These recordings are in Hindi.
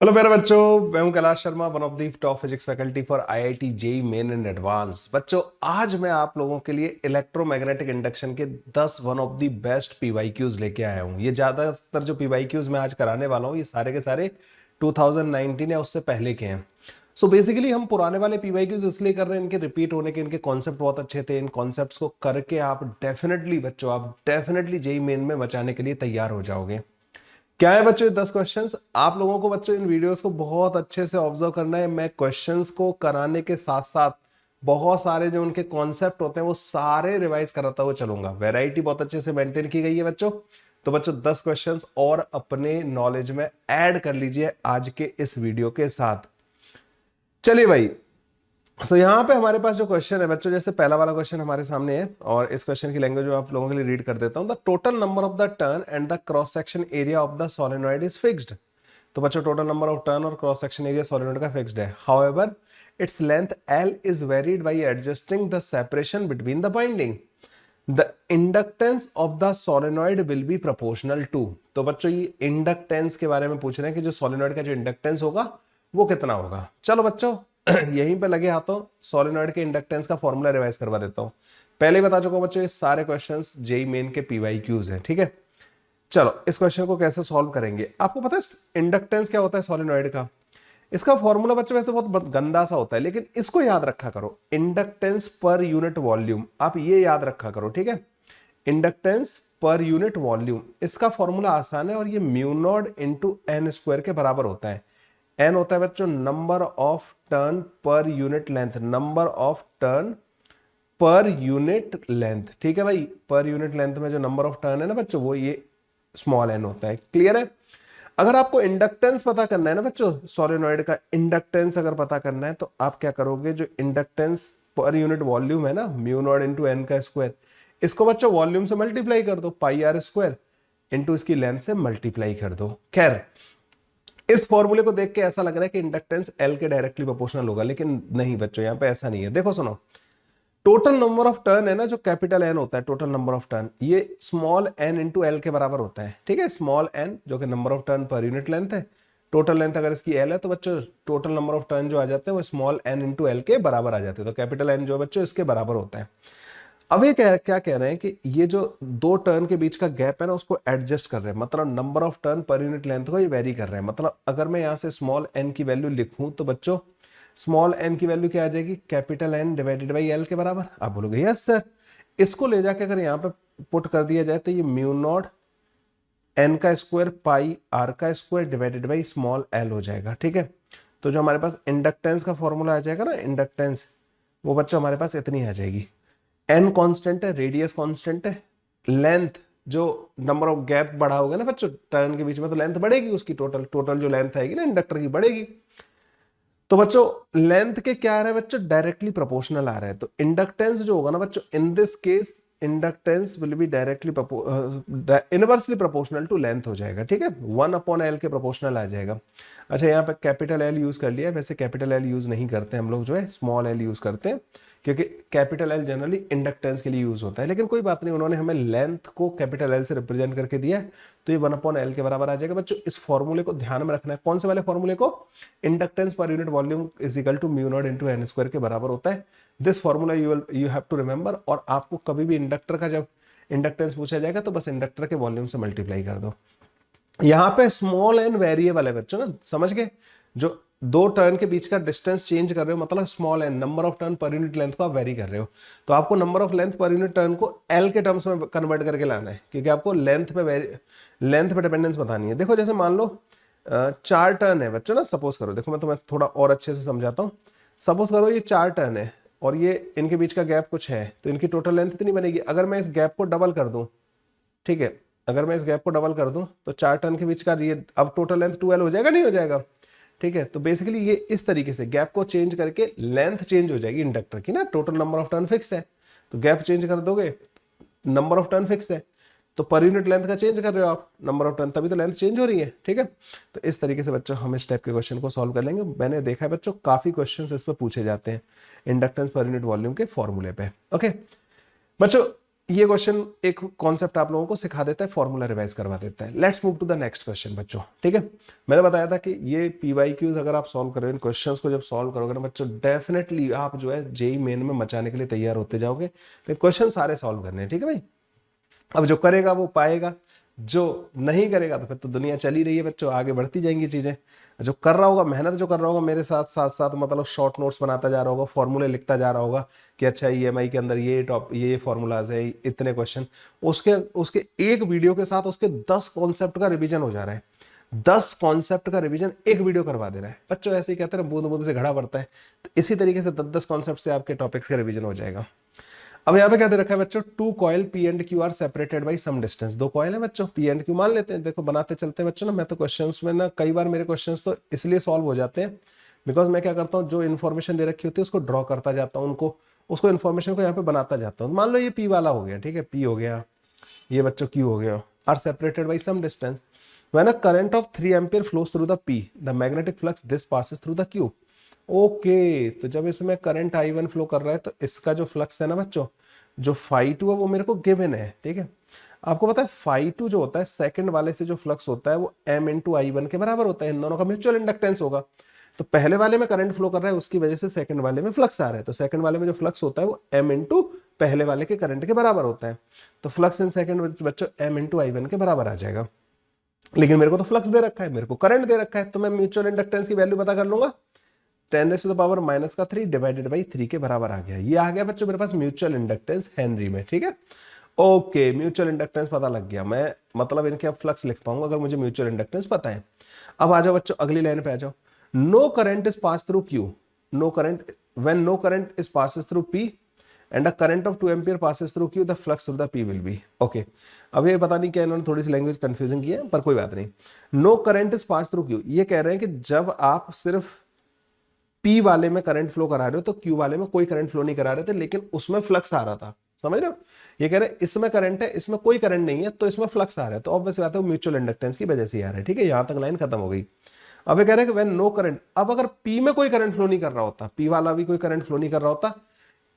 हेलो मेरे बच्चों, मैं हूं Kailash Sharma, one of the top physics faculty for IIT JEE main and advance. बच्चों, आज मैं आप लोगों के लिए इलेक्ट्रोमैग्नेटिक इंडक्शन के 10 one of the best PYQs लेके आया हूं। ये ज्यादातर जो पीवाईक्यूज मैं आज कराने वाला हूं, ये सारे के सारे 2019 या उससे पहले के हैं। सो बेसिकली हम पुराने वाले पीवाईक्यूज इसलिए कर रहे हैं, इनके रिपीट होने के, इनके कॉन्सेप्ट बहुत अच्छे थे। इन कॉन्सेप्ट्स को करके आप डेफिनेटली जेई मेन में बचाने के लिए तैयार हो जाओगे। क्या है बच्चों, 10 क्वेश्चंस आप लोगों को बच्चों इन वीडियोस को बहुत अच्छे से ऑब्जर्व करना है। मैं क्वेश्चंस को कराने के साथ साथ बहुत सारे जो उनके कॉन्सेप्ट होते हैं वो सारे रिवाइज कराता हुआ चलूंगा। वैरायटी बहुत अच्छे से मेंटेन की गई है बच्चों। तो बच्चों 10 क्वेश्चंस और अपने नॉलेज में ऐड कर लीजिए आज के इस वीडियो के साथ। चलिए भाई, यहाँ पे हमारे पास जो क्वेश्चन है बच्चों, जैसे पहला वाला क्वेश्चन हमारे सामने है और इस क्वेश्चन की लैंग्वेज में आप लोगों के लिए रीड कर देता हूं। The total number of the turn and the cross section area of the solenoid is fixed. तो बच्चों टोटल नंबर ऑफ टर्न और क्रॉस सेक्शन एरिया सोलेनॉइड का फिक्स्ड है। However its length L is varied by adjusting the separation between the binding. The inductance of the solenoid will be proportional to. तो बच्चों ये इंडक्टेंस के बारे में पूछ रहे हैं कि जो सोलेनॉइड का जो इंडक्टेंस होगा वो कितना होगा। चलो बच्चों यहीं पे लगे हाथों सोलेनॉइड के इंडक्टेंस का फॉर्मूला रिवाइज करवा देता हूं। पहले ही बता चुका हूं बच्चों, ये सारे क्वेश्चंस जेई मेन के पीवाईक्यूज हैं, ठीक है। चलो इस क्वेश्चन को कैसे सॉल्व करेंगे। आपको पता है इंडक्टेंस क्या होता है सोलेनॉइड का? इसका फॉर्मूला बच्चों वैसे बहुत गंदा सा होता है, लेकिन इसको याद रखा करो, इंडक्टेंस पर यूनिट वॉल्यूम। आप ये याद रखा करो, ठीक है। इंडक्टेंस पर यूनिट वॉल्यूम, इसका फॉर्मूला आसान है और ये mu naught into N square के बराबर होता है। एन होता है बच्चों number of turn per unit length, number of turn per unit length, ठीक है भाई। पर यूनिट लेंथ में जो नंबर ऑफ टर्न है ना बच्चों, वो ये स्मॉल एन होता है। क्लियर है? अगर आपको इंडक्टेंस पता करना है ना बच्चों, सोलेनॉइड का इंडक्टेंस अगर पता करना है तो आप क्या करोगे, जो इंडक्टेंस पर यूनिट वॉल्यूम है ना, म्यू नॉट इंटू एन का स्क्वायर, इसको बच्चों वॉल्यूम से मल्टीप्लाई कर दो, पाई आर स्क्वायर इंटू इसकी लेंथ से मल्टीप्लाई कर दो। खैर, इस फॉर्मूले को देख के ऐसा लग रहा है कि इंडक्टेंस एल के डायरेक्टली प्रोपोर्शनल होगा, लेकिन नहीं बच्चों, यहां पे ऐसा नहीं है। देखो सुनो, टोटल नंबर ऑफ टर्न है ना, जो कैपिटल एन होता है, टोटल नंबर ऑफ टर्न, ये स्मॉल एन इंटू एल के बराबर होता है, ठीक है। स्मॉल एन जो कि number of turn per unit length है, टोटल लेंथ अगर इसकी एल है तो बच्चों टोटल नंबर ऑफ टर्न जो आ जाते हैं वो स्मॉल एन इंटू एल के बराबर आ जाते हैं। तो कैपिटल एन जो बच्चों इसके बराबर होता है। अब ये क्या कह रहे हैं कि ये जो दो टर्न के बीच का गैप है ना, उसको एडजस्ट कर रहे हैं, मतलब number of turn per unit length को ये वेरी कर रहे हैं। मतलब अगर मैं यहां से स्मॉल एन की वैल्यू लिखूं तो बच्चों स्मॉल एन की वैल्यू क्या आ जाएगी, capital N divided by L के बराबर। आप बोलोगे यस सर। इसको ले जाके अगर यहाँ पे पुट कर दिया जाए तो ये म्यू नॉट एन का स्क्वायर पाई आर का square divided by small L हो जाएगा, ठीक है। तो जो हमारे पास इंडक्टेंस का फॉर्मूला आ जाएगा ना, इंडक्टेंस, वो बच्चों हमारे पास इतनी आ जाएगी। एन कांस्टेंट है, रेडियस कांस्टेंट है, लेंथ जो नंबर ऑफ गैप बढ़ा होगा ना बच्चों टर्न के बीच में, तो लेंथ बढ़ेगी उसकी, टोटल जो लेंथ आएगी ना इंडक्टर की बढ़ेगी। तो बच्चों लेंथ के क्या आ रहा है बच्चों, डायरेक्टली प्रोपोर्शनल आ रहा है। तो इंडक्टेंस जो होगा ना बच्चों, in this case inductance will be directly inversely proportional to length हो जाएगा, ठीक है। 1/L के प्रोपोर्शनल आ जाएगा। अच्छा, यहाँ पे कैपिटल एल यूज कर लिया है, वैसे कैपिटल एल यूज नहीं करते हम लोग, जो है स्मॉल एल यूज करते हैं, क्योंकि कैपिटल एल जनरली इंडक्टेंस के लिए यूज होता है। लेकिन कोई बात नहीं, उन्होंने हमें लेंथ को कैपिटल एल से रिप्रेजेंट करके दिया है, तो ये 1/L के बराबर आ जाएगा। बच्चों इस फॉर्मूले को ध्यान में रखना है। कौन से वाले फॉर्मूले को? Inductance per unit volume is equal to mu naught into N square के बराबर होता है। This formula you have to remember. और आपको कभी भी इंडक्टर का जब इंडक्टेंस पूछा जाएगा तो बस इंडक्टर के वॉल्यूम से मल्टीप्लाई कर दो। यहाँ पे स्मॉल एन वेरिएबल है बच्चों ना, समझ गए। जो दो टर्न के बीच का डिस्टेंस चेंज कर रहे हो, मतलब small N, number of turn per unit length को आप वेरी कर रहे हो, तो आपको number of length per unit turn को एल के टर्म्स में कन्वर्ट करके लाना है, क्योंकि आपको लेंथ पे डिपेंडेंस बतानी है। देखो जैसे मान लो 4 टर्न है बच्चों ना, सपोज करो, देखो मैं तुम्हें थोड़ा और अच्छे से समझाता हूँ। सपोज करो ये 4 टर्न है और ये इनके बीच का गैप कुछ है, तो इनकी टोटल लेंथ इतनी बनेगी। अगर मैं इस गैप को डबल कर दूं, ठीक है, अगर मैं इस गैप को डबल कर दूं तो 4 टर्न के बीच का ये अब टोटल लेंथ 12 हो जाएगा, नहीं हो जाएगा? ठीक है, तो बेसिकली ये इस तरीके से गैप को चेंज करके लेंथ चेंज हो जाएगी इंडक्टर की ना। Total number of turn fix है, तो गैप चेंज कर दोगे, नंबर ऑफ टर्न फिक्स है, तो पर यूनिट लेंथ का चेंज कर रहे हो आप, नंबर ऑफ टर्न, तभी तो लेंथ चेंज हो रही है, ठीक है। तो इस तरीके से बच्चों हम इस टाइप के क्वेश्चन को सॉल्व कर लेंगे। मैंने देखा है बच्चों काफी क्वेश्चंस इस पर पूछे जाते हैं इंडक्टेंस पर यूनिट वॉल्यूम के फॉर्मूले पे। ओके बच्चों, ये क्वेश्चन एक कॉन्सेप्ट आप लोगों को सिखा देता है, फॉर्मूला रिवाइज करवा देता है। Let's move to the next question बच्चों, ठीक है। मैंने बताया था कि ये पीवाईक्यूज अगर आप सॉल्व करोगे, इन क्वेश्चंस को जब सॉल्व करोगे ना बच्चों, डेफिनेटली आप जो है जेई मेन में मचाने के लिए तैयार होते जाओगे। लेकिन क्वेश्चन सारे सॉल्व करने हैं, ठीक है भाई। अब जो करेगा वो पाएगा, जो नहीं करेगा तो फिर तो दुनिया चली रही है बच्चों, आगे बढ़ती जाएंगी चीजें। जो कर रहा होगा, मेहनत जो कर रहा होगा मेरे साथ साथ साथ मतलब शॉर्ट नोट्स बनाता जा रहा होगा, फॉर्मूले लिखता जा रहा होगा कि अच्छा ईएमआई के अंदर ये फॉर्मूलाज है, इतने क्वेश्चन, उसके उसके एक वीडियो के साथ उसके 10 कॉन्सेप्ट का रिवीजन हो जा रहा है। 10 कॉन्सेप्ट का रिवीजन एक वीडियो करवा दे रहा है बच्चों। ऐसे ही कहते हैं बूंद बूंद से घड़ा बढ़ता है, तो इसी तरीके से 10 कॉन्सेप्ट से आपके टॉपिक्स का रिवीजन हो जाएगा। अब यहाँ पे क्या दे रखा है बच्चों, 2 coil P and Q are separated by some distance. 2 coil है बच्चों, पी एंड क्यू मान लेते हैं। देखो बनाते चलते हैं बच्चों ना, मैं तो क्वेश्चंस में ना कई बार मेरे क्वेश्चंस तो इसलिए सॉल्व हो जाते हैं बिकॉज मैं क्या करता हूँ, जो इन्फॉर्मेशन दे रखी होती है उसको ड्रॉ करता जाता हूँ, उसको इन्फॉर्मेशन को यहाँ पे बनाता जाता हूँ। मान लो ये पी वाला हो गया, ठीक है, पी हो गया, ये बच्चों क्यू हो गया, are separated by some distance. When a current of 3 ampere flows through the P, the magnetic flux this passes through the Q. Okay, तो जब इसमें करंट I1 फ्लो कर रहा है तो इसका जो फ्लक्स है ना बच्चों, जो φ2 है वो मेरे को गिवन है, ठीक है। आपको पता है φ2 जो होता है सेकंड वाले से जो फ्लक्स होता है वो m इंटू I1 के बराबर होता है। इन दोनों का म्यूचुअल इंडक्टेंस होगा। तो पहले वाले में करंट फ्लो कर रहा है, उसकी वजह से सेकंड वाले में फ्लक्स आ रहा है, तो सेकंड वाले में जो फ्लक्स होता है वो m इंटू पहले वाले के करंट के बराबर होता है। तो फ्लक्स इन सेकंड बच्चों m इंटू I1 के बराबर आ जाएगा। लेकिन मेरे को तो फ्लक्स दे रखा है, मेरे को करंट दे रखा है, तो मैं म्यूचुअल इंडक्टेंस की वैल्यू पता कर लूंगा। 10⁻³ डिवाइडेड बाई 3 के बराबर आ गया। ये आ गया बच्चों मेरे पास म्यूचुअल इंडक्टेंस हेनरी में, ठीक है। ओके, म्यूचुअल इंडक्टेंस पता लग गया, मैं मतलब इनके अब फ्लक्स लिख पाऊंगा अगर मुझे म्यूचुअल इंडक्टेंस पता है। अब आ जाओ बच्चों अगली लाइन पे आ जाओ। No current is pass through Q, no current, when no current is passes through P and a current of 2 ampere passes through Q, the flux through the P will be. Okay, अब ये पता नहीं क्या इन्होंने थोड़ी सी लैंग्वेज कंफ्यूजिंग की है, पर कोई बात नहीं। No current is pass through Q, ये कह रहे हैं कि जब आप सिर्फ पी वाले में करंट फ्लो करा रहे हो तो क्यू वाले में कोई करंट फ्लो नहीं करा रहे थे, लेकिन उसमें फ्लक्स आ रहा था। समझ रहे हो, ये कह रहे हैं इसमें करंट है, इसमें कोई करंट नहीं है, तो इसमें फ्लक्स आ रहा है। तो ऑब्वियस बात है वो म्यूचुअल इंडक्टेंस की वजह से आ रहा है, ठीक है। यहां तक लाइन खत्म हो गई। अब ये कह रहे हैं कि व्हेन नो करंट, अब अगर पी में कोई करंट फ्लो नहीं कर रहा होता, पी वाला भी कोई करंट फ्लो नहीं कर रहा होता,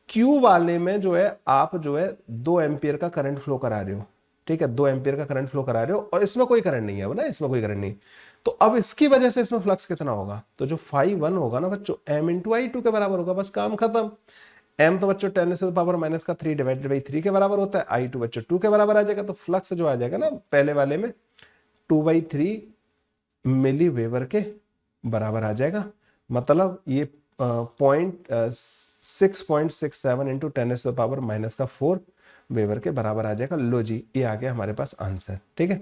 क्यू वाले में जो है आप जो है 2 एम्पियर का करंट फ्लो करा रहे हो, ठीक है, 2 एम्पियर का करंट फ्लो करा रहे हो और इसमें कोई करंट नहीं है ना, इसमें कोई करंट नहीं। तो अब इसकी वजह से इसमें फ्लक्स कितना होगा, तो जो φ1 होगा ना बच्चों m इंटू I2 के बराबर होगा, बस काम खत्म। m तो बच्चों 10⁻³ डिवाइडेड बाई 3 के बराबर होता है, I2 बच्चों 2 के बराबर आ जाएगा। तो फ्लक्स जो आ जाएगा ना पहले वाले में 2/3 मिली वेबर के बराबर आ जाएगा। मतलब ये 6.67 इंटू 10⁻⁻⁴ वेबर के बराबर आ जाएगा। लो जी, ये आ गया हमारे पास आंसर, ठीक है।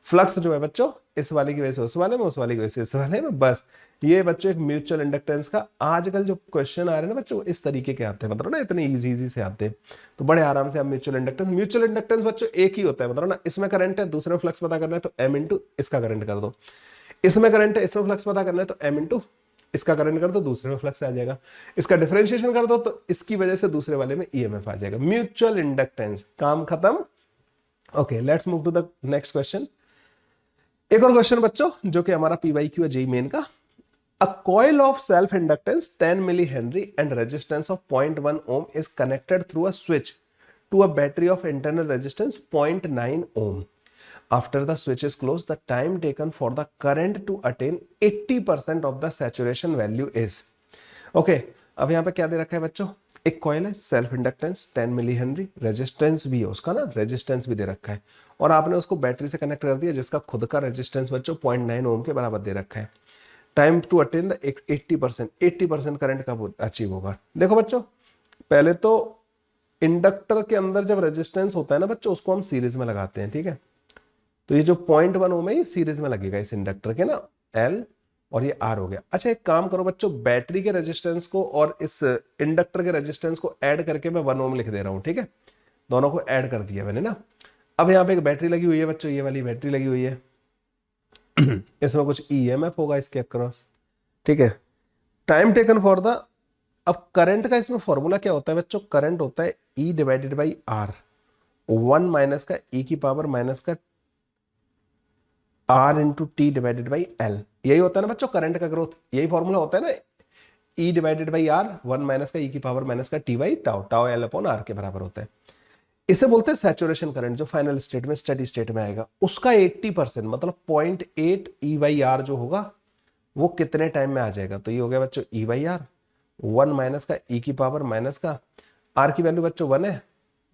फ्लक्स जो है बच्चों इस वाले की वजह से उस वाले में, उस वाले की वजह से इस वाले में, बस ये बच्चों एक म्यूचुअल इंडक्टेंस का आजकल जो क्वेश्चन आ रहे हैं ना बच्चों इस तरीके के आते हैं, मतलब ना इतने इजी से आते हैं। तो बड़े आराम से आप म्यूचुअल इंडक्टेंस बच्चों एक ही होता है, मतलब ना इसमें करंट है, दूसरे में फ्लक्स पता करना है तो m इंटू इसका करंट कर दो, इसमें करंट है, इसमें फ्लक्स पता करना है तो m इंटू इसका करंट कर दो, दूसरे में फ्लक्स आ जाएगा। इसका डिफरेंशिएशन कर दो तो इसकी वजह से दूसरे वाले में ईएमएफ आ जाएगा। म्यूचुअल इंडक्टेंस, काम खत्म। Okay, let's move to the next question. एक और क्वेश्चन बच्चों जो कि हमारा पीवाईक्यू है जेईई मेन का। A coil of self inductance 10 milli henry and resistance of 0.1 ohm is connected through a switch to a battery of internal resistance 0.9 ohm. After the switch is closed, the time taken for the current to attain 80% of the saturation value is. Okay, अब यहाँ पे क्या दे रखा है बच्चों, एक कॉइल है, self inductance 10 milli henry, resistance भी है उसका ना, रेजिस्टेंस भी दे रखा है, और आपने उसको बैटरी से कनेक्ट कर दिया जिसका खुद का रेजिस्टेंस बच्चों 0.9 ओम के बराबर दे रखा है। Time to attain the 80% current कब अचीव होगा। देखो बच्चों, पहले तो इंडक्टर के अंदर जब रेजिस्टेंस होता है ना बच्चों उसको हम सीरीज में लगाते हैं, ठीक है। तो ये जो 0.1 ओम है ये सीरीज में लगेगा इस इंडक्टर के ना, L और ये R हो गया। अच्छा एक काम करो बच्चों, बैटरी के रेजिस्टेंस को और इस इंडक्टर के रेजिस्टेंस को ऐड करके मैं 1 ओम लिख दे रहा हूं, ठीक है। दोनों को ऐड कर दिया मैंने ना। अब यहाँ पे एक बैटरी लगी हुई है बच्चों, ये वाली बैटरी लगी हुई है इसमें कुछ EMF होगा इसके अक्रॉस, ठीक है। टाइम टेकन फॉर द, अब करंट का इसमें फॉर्मूला क्या होता है बच्चों, करंट होता है E divided by R, 1 minus का E की पावर माइनस का R into T divided by L, यही होता है ना बच्चों करंट का ग्रोथ, यही फॉर्मूला होता है ना, E divided by R, 1 minus का E की पावर माइनस का t by tau, tau L upon R के बराबर होता है। इसे बोलते हैं सैचुरेशन करंट, जो फाइनल स्टेट में स्टेडी स्टेट में आएगा उसका 80% मतलब 0.8 ई बाई आर जो होगा वो कितने टाइम में आ जाएगा। तो ये हो गया बच्चों ई बाई आर, 1 माइनस का ई की पावर माइनस का आर की वैल्यू बच्चों 1 है,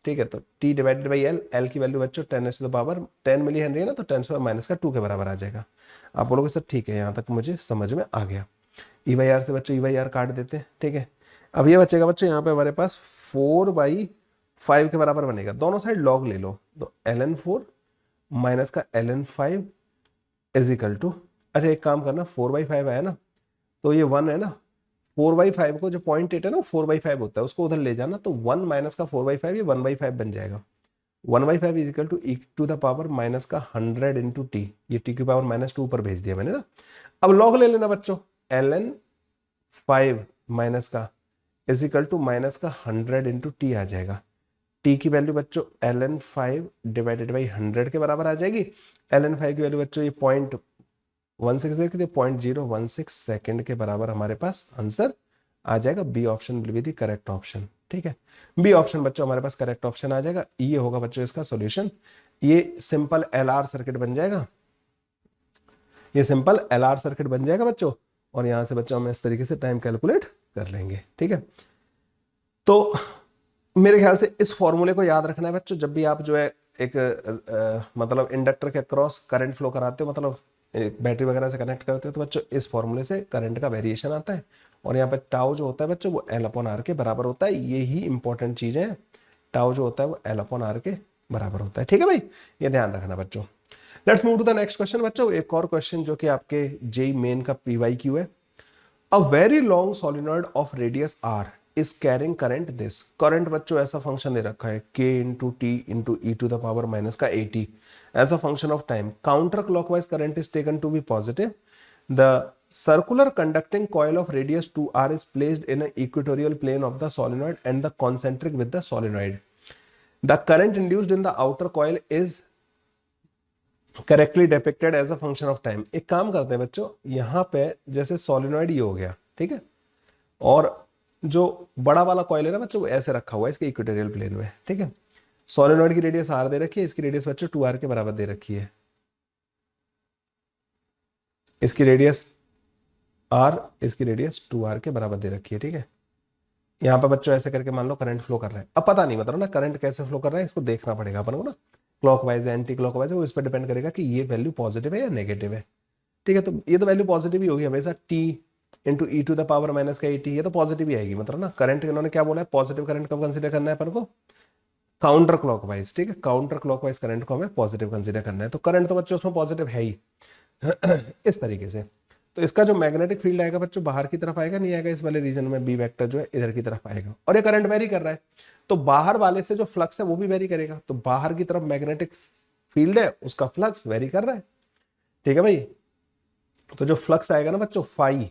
ठीक है। तो t divided by L, L की वैल्यू बच्चों 10 to the power 10 milli henry है ना, तो 10 टू द माइनस का 2 के बराबर आ जाएगा। आप बोलोगे सर ठीक है, यहाँ तक मुझे समझ में आ गया। ई बाई आर से बच्चों ई बाई आर काट देते हैं, ठीक है। अब ये बचेगा बच्चों यहाँ पे हमारे पास 4/5 के बराबर बनेगा, दोनों साइड लॉग ले लो, तो ln4 माइनस का ln5 इज इक्वल टू, अच्छा एक काम करना 4/5 आया ना, तो ये 1 है ना, 4/5 को जो 0.8 है ना 4/5 होता है, उसको उधर ले जाना, तो 1 माइनस का 4/5 ये 1/5 बन जाएगा। 1/5 is equal to e to the power minus का 100 इंटू टी, ये टी की पावर -2 ऊपर भेज दिया मैंने ना। अब लॉग ले लेना बच्चों, ln5 माइनस का इज इक्वल टू माइनस का 100 इंटू टी आ जाएगा। टी की वैल्यू बच्चों ln5 डिवाइडेड बाई 100 के बराबर आ जाएगी। ln5 की वैल्यू बच्चों ये 0.16 देखिए, 0.016 सेकेंड के बराबर हमारे पास आंसर आ जाएगा। B option will be the correct option, ठीक है। बी ऑप्शन बच्चों हमारे पास करेक्ट ऑप्शन आ जाएगा। ये होगा बच्चों इसका सॉल्यूशन। ये सिंपल एलआर सर्किट बन जाएगा, ये सिंपल एलआर सर्किट बन जाएगा बच्चों। और यहां से बच्चों हम इस तरीके से टाइम कैलकुलेट कर लेंगे, ठीक है। तो मेरे ख्याल से इस फॉर्मूले को याद रखना है बच्चों, जब भी आप जो है एक मतलब इंडक्टर के अक्रॉस करंट फ्लो कराते हो, मतलब बैटरी वगैरह से कनेक्ट करते हो, तो बच्चों इस फॉर्मूले से करंट का वेरिएशन आता है। और यहाँ पे टाउ जो होता है बच्चों वो एल अपॉन आर के बराबर होता है। ये ही इंपॉर्टेंट चीज है, टाउ जो होता है वो एल अपॉन आर के बराबर होता है, ठीक है भाई, ये ध्यान रखना बच्चों। Let's move to the next question बच्चों। एक और क्वेश्चन जो कि आपके जेई मेन का पीवाईक्यू है। A very long solenoid of radius r is carrying current this. Current बच्चों ऐसा फंक्शन दे रखा है k into t into e to the power minus का 80 as a function of time. Counter clockwise current is taken to be positive. The circular conducting coil of radius 2r is placed in an equatorial plane of the solenoid and the concentric with the solenoid. The current induced in the outer coil is correctly depicted as a function of time. एक काम करते हैं बच्चों, यहां पे जैसे सोलिनॉइड ये हो गया, ठीक है, और जो बड़ा वाला कॉइल है ना बच्चों वो ऐसे रखा हुआ है इसके इक्वेटोरियल प्लेन में, ठीक है। सोलिनॉइड की रेडियस आर दे रखी है, इसकी रेडियस बच्चों 2r के बराबर दे रखी है। इसकी रेडियस r, इसकी रेडियस 2r के बराबर दे रखी है, ठीक है। यहाँ पे बच्चों ऐसे करके मान लो करंट फ्लो कर रहा है। अब पता नहीं मतलब ना करंट कैसे फ्लो कर रहा है, इसको देखना पड़ेगा अपन को ना, क्लॉकवाइज है एंटी क्लॉकवाइज है, वो इस पर डिपेंड करेगा कि ये वैल्यू पॉजिटिव है या नेगेटिव है, ठीक है। तो ये तो वैल्यू पॉजिटिव ही होगी हमेशा, t into e to the power minus का 80, ये तो पॉजिटिव ही आएगी। मतलब ना करंट इन्होंने क्या बोला है, पॉजिटिव करंट कब कंसिडर करना है अपन को, काउंटर क्लॉकवाइज, ठीक है। काउंटर क्लॉकवाइज करंट को हमें पॉजिटिव कंसिडर करना है। तो करंट तो बच्चों उसमें पॉजिटिव है ही इस तरीके से। तो इसका जो मैग्नेटिक फील्ड आएगा बच्चों बाहर की तरफ आएगा, नहीं आएगा इस वाले रीजन में, बी वेक्टर जो है इधर की तरफ आएगा। और ये करंट वेरी कर रहा है, तो बाहर वाले से जो फ्लक्स है वो भी वेरी करेगा। तो बाहर की तरफ मैग्नेटिक फील्ड है, उसका फ्लक्स वेरी कर रहा है, ठीक है भाई। तो जो फ्लक्स आएगा ना बच्चों फाई,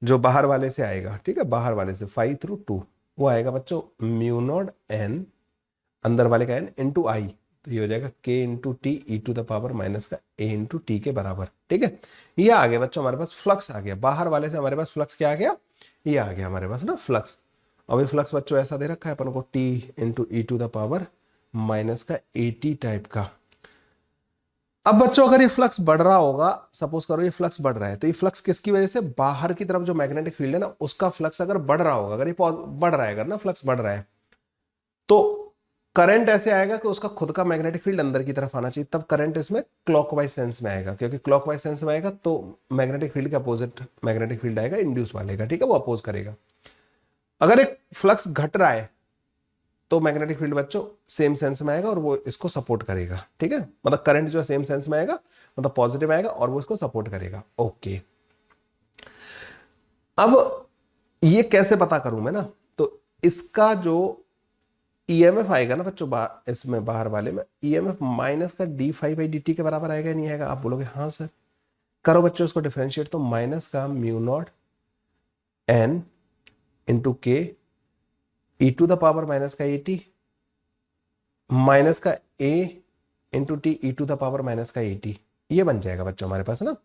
जो बाहर वाले से आएगा, ठीक है, बाहर वाले से फाई थ्रू 2, वो आएगा बच्चों म्यू नॉट एन, अंदर वाले का एन इंटू आई, तो ये हो जाएगा k into t e to the power minus का a इंटू टी के बराबर, ठीक है। ये आ गया बच्चों हमारे पास फ्लक्स आ गया, बाहर वाले से हमारे पास फ्लक्स क्या आ गया, ये आ गया हमारे पास ना फ्लक्स। अब ये फ्लक्स बच्चों ऐसा दे रखा है अपन को t into e to the power minus का 80 टाइप का। अब बच्चों अगर ये फ्लक्स बढ़ रहा होगा, सपोज करो ये फ्लक्स बढ़ रहा है, तो ये फ्लक्स किसकी वजह से, बाहर की तरफ जो मैग्नेटिक फील्ड है ना उसका फ्लक्स अगर बढ़ रहा होगा, अगर ये बढ़ रहा है, अगर ना फ्लक्स बढ़ रहा है, तो करंट ऐसे आएगा कि उसका खुद का मैग्नेटिक फील्ड अंदर की तरफ आना चाहिए, तब करंट इसमें क्लॉकवाइज सेंस में आएगा। क्योंकि क्लॉकवाइज सेंस में आएगा तो मैग्नेटिक फील्ड के अपोजिट मैग्नेटिक फील्ड आएगा इंड्यूस वाले का, ठीक है, वो अपोज करेगा। अगर एक फ्लक्स घट रहा है तो मैग्नेटिक फील्ड बच्चों सेम सेंस में आएगा और वो इसको सपोर्ट करेगा, ठीक है। मतलब करंट जो है सेम सेंस में आएगा, मतलब पॉजिटिव आएगा और वो इसको सपोर्ट करेगा, ओके। अब ये कैसे पता करूं मैं ना, तो इसका जो ईएमएफ आएगा ना बच्चों इसमें बाहर वाले में, ईएमएफ माइनस का d5/dt के बराबर आएगा, नहीं आएगा, आप बोलोगे हाँ सर। करो बच्चों इसको डिफरेंशिएट, तो माइनस का mu naught N into k e to the power minus का 80 माइनस का a into t e to the power minus का 80, ये बन जाएगा बच्चों हमारे पास ना।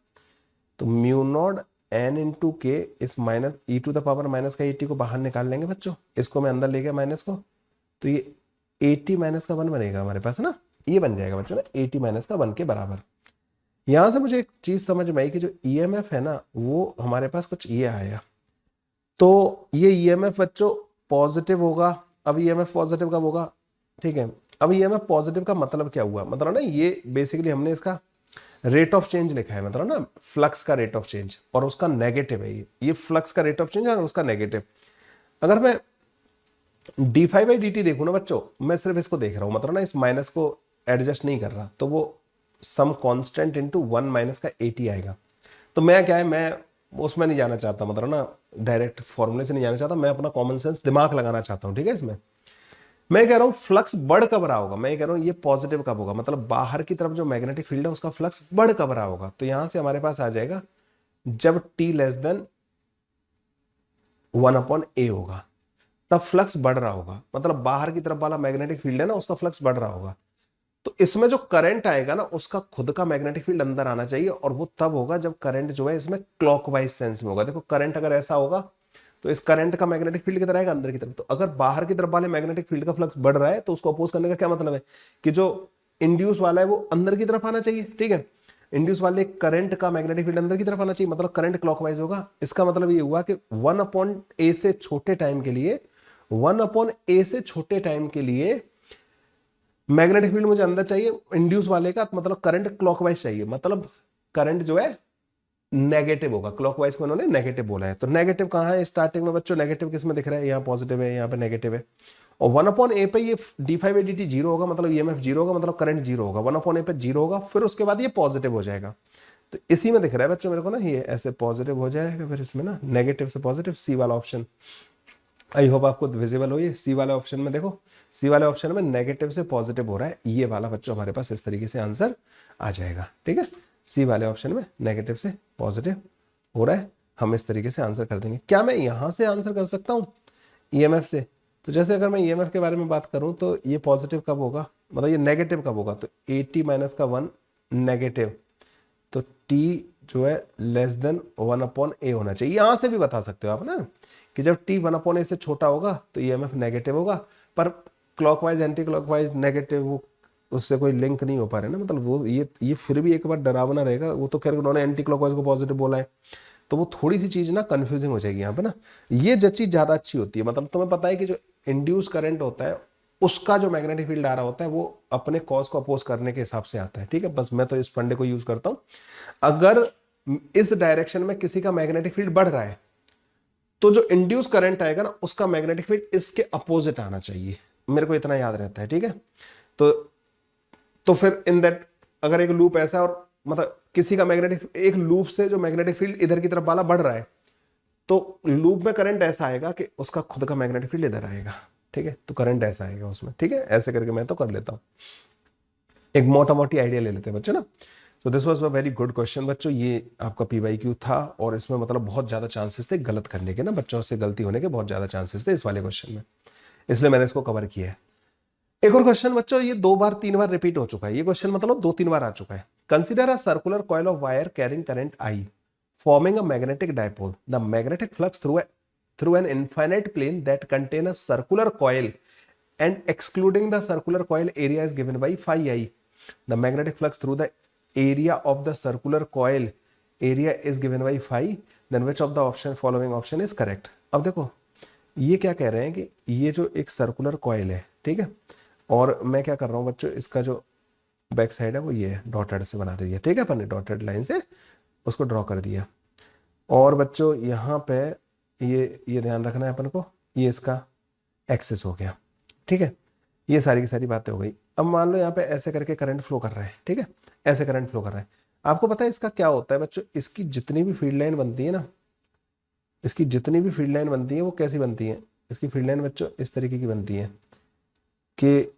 तो mu naught N into k इस minus e to the power minus का 80 को बाहर निकाल लेंगे बच्चों, इसको मैं अंदर ले गया माइनस को, तो ये 80 माइनस का 1 बनेगा हमारे पास, है ना, ये बन जाएगा बच्चों ना 80 माइनस का 1 के बराबर। यहां से मुझे एक चीज समझ में आई कि जो ईएमएफ है ना वो हमारे पास कुछ ये आया, तो ये ईएमएफ बच्चों पॉजिटिव होगा। अब ईएमएफ पॉजिटिव कब होगा, ठीक है। अब ईएमएफ पॉजिटिव का मतलब क्या हुआ, मतलब ना ये बेसिकली हमने इसका रेट ऑफ चेंज लिखा है, मतलब ना फ्लक्स का रेट ऑफ चेंज, और उसका नेगेटिव है ये फ्लक्स का रेट ऑफ चेंज है और उसका नेगेटिव। अगर मैं D five by d T देखूँ ना बच्चों, मैं सिर्फ इसको देख रहा हूँ, मतलब ना इस माइनस को एडजस्ट नहीं कर रहा, तो वो सम कांस्टेंट इनटू 1 माइनस का 80 आएगा। तो मैं क्या है, मैं उसमें नहीं जाना चाहता, मतलब ना डायरेक्ट फॉर्मूले से नहीं जाना चाहता, मैं अपना कॉमन सेंस दिमाग लगाना चाहता हूँ, ठीक है। इसमें मैं कह रहा हूँ फ्लक्स बढ़ कब रहा होगा, मैं कह रहा हूँ ये पॉजिटिव कब होगा, मतलब बाहर की तरफ जो मैग्नेटिक फील्ड है उसका फ्लक्स बढ़ कब रहा होगा। तो यहां से हमारे पास आ जाएगा जब t लेस देन 1/a होगा, तब फ्लक्स बढ़ रहा होगा, मतलब बाहर की तरफ वाला मैग्नेटिक फील्ड है ना उसका फ्लक्स बढ़ रहा होगा। तो इसमें जो करंट आएगा ना उसका खुद का मैग्नेटिक फील्ड अंदर आना चाहिए, और वो तब होगा जब करंट जो है इसमें क्लॉकवाइज सेंस में होगा। देखो करंट अगर ऐसा होगा तो इस करंट का मैग्नेटिक फील्ड किधर आएगा, अंदर की तरफ। तो अगर बाहर की तरफ वाले मैग्नेटिक फील्ड का फ्लक्स बढ़ रहा है तो उसको अपोज करने का क्या मतलब है कि जो इंड्यूस वाला है वो अंदर की तरफ आना चाहिए, ठीक है। इंड्यूस वाले करंट का मैग्नेटिक फील्ड अंदर की तरफ आना चाहिए, मतलब करंट क्लॉकवाइज होगा। इसका मतलब ये हुआ कि 1/a से छोटे टाइम के लिए, 1/a से छोटे टाइम के लिए मैग्नेटिक फील्ड मुझे अंदर चाहिए इंड्यूस वाले का, मतलब करंट क्लॉकवाइज चाहिए, मतलब करंट जो है नेगेटिव होगा। क्लॉकवाइज को उन्होंने नेगेटिव बोला है, तो नेगेटिव कहां है स्टार्टिंग में बच्चों, नेगेटिव किस में दिख रहा है, यहाँ पॉजिटिव है यहाँ पे नेगेटिव है। और 1/a पे ये d5/dt जीरो होगा, मतलब ईएमएफ जीरो होगा, मतलब करंट जीरो होगा। 1/a पे जीरो होगा, फिर उसके बाद ये पॉजिटिव हो जाएगा। तो इसी में दिख रहा है बच्चों मेरे को ना, ये ऐसे पॉजिटिव हो जाएगा, फिर इसमें ना नेगेटिव से पॉजिटिव, सी वाला ऑप्शन। आई होप आपको विजिबल हो। ये सी वाले ऑप्शन में देखो, सी वाले ऑप्शन में नेगेटिव से पॉजिटिव हो रहा है, ये वाला बच्चों हमारे पास इस तरीके से आंसर आ जाएगा, ठीक है। सी वाले ऑप्शन में नेगेटिव से पॉजिटिव हो रहा है, हम इस तरीके से आंसर कर देंगे। क्या मैं यहां से आंसर कर सकता हूं ईएमएफ से? तो जैसे अगर मैं ईएमएफ के बारे में बात करूं तो ये पॉजिटिव कब होगा, मतलब ये नेगेटिव कब होगा, तो 80 माइनस का 1 नेगेटिव, तो t जो है लेस देन 1/a होना चाहिए। यहां से भी बता सकते हो आप ना कि जब t 1/a से छोटा होगा तो ईएमएफ नेगेटिव होगा, पर क्लॉकवाइज एंटी क्लॉकवाइज नेगेटिव वो उससे कोई लिंक नहीं हो पा रहा है ना, मतलब वो ये फिर भी एक बार डरावना रहेगा। वो तो खैर उन्होंने एंटी क्लॉकवाइज को पॉजिटिव बोला है, तो वो थोड़ी सी चीज ना कंफ्यूजिंग हो जाएगी यहाँ पे ना। ये जो चीज ज्यादा अच्छी होती है, मतलब तुम्हें पता है कि जो इंड्यूस करंट होता है उसका जो मैग्नेटिक फील्ड आ रहा होता है वो अपने कॉज को अपोज करने के हिसाब से आता है, ठीक है। बस मैं तो इस फंडे को यूज करता हूं। अगर इस डायरेक्शन में किसी का मैग्नेटिक फील्ड बढ़ रहा है तो जो इंड्यूस करंट आएगा ना उसका मैग्नेटिक फील्ड इसके अपोजिट आना चाहिए, मेरे को इतना याद रहता है, ठीक है। तो फिर इन दैट अगर एक लूप ऐसा है और मतलब किसी का मैग्नेटिक, एक लूप से जो मैग्नेटिक फील्ड इधर की तरफ वाला बढ़ रहा है तो लूप में करंट ऐसा आएगा कि उसका खुद का मैग्नेटिक फील्ड इधर आएगा, ठीक है। तो करंट ऐसा आएगा उसमें, ठीक है। ऐसे करके मैं तो कर लेता हूं, एक मोटा मोटी आइडिया ले लेते हैं बच्चों ना। So this was a very good question बच्चों, ये आपका पीवाईक्यू था और इसमें मतलब बहुत ज्यादा चांसेस थे गलत करने के ना, बच्चों से गलती होने के बहुत ज्यादा चांसेस थे इस वाले क्वेश्चन में, इसलिए मैंने इसको कवर किया है। एक और क्वेश्चन बच्चों, ये 2 बार 3 बार रिपीट हो चुका है, ये क्वेश्चन मतलब 2-3 बार आ चुका है। Consider a circular coil of wire carrying current I forming a magnetic dipole. The magnetic flux through an infinite plane that contain a circular coil and excluding the circular coil area is given by phi I. The magnetic flux through the area of the circular coil area is given by phi. Then which of the following option is correct? अब देखो ये क्या कह रहे हैं कि ये जो एक सर्कुलर कॉइल है, ठीक है, और मैं क्या कर रहा हूँ बच्चों, इसका जो बैक साइड है वो ये है, डॉटेड से बना दिया, ठीक है, अपन ने डॉटेड लाइन से उसको ड्रॉ कर दिया। और बच्चों यहाँ पे ये ध्यान रखना है अपन को, ये इसका एक्सेस हो गया, ठीक है। ये सारी की सारी बातें हो गई। अब मान लो यहाँ पे ऐसे करके करंट फ्लो कर रहा है, ठीक है, ऐसे करंट फ्लो कर रहा है। आपको पता है इसका क्या होता है बच्चों, इसकी जितनी भी फील्ड लाइन बनती है ना, इसकी जितनी भी फील्ड लाइन बनती है वो कैसी बनती है, इसकी फील्ड लाइन बच्चों इस तरीके की बनती है कि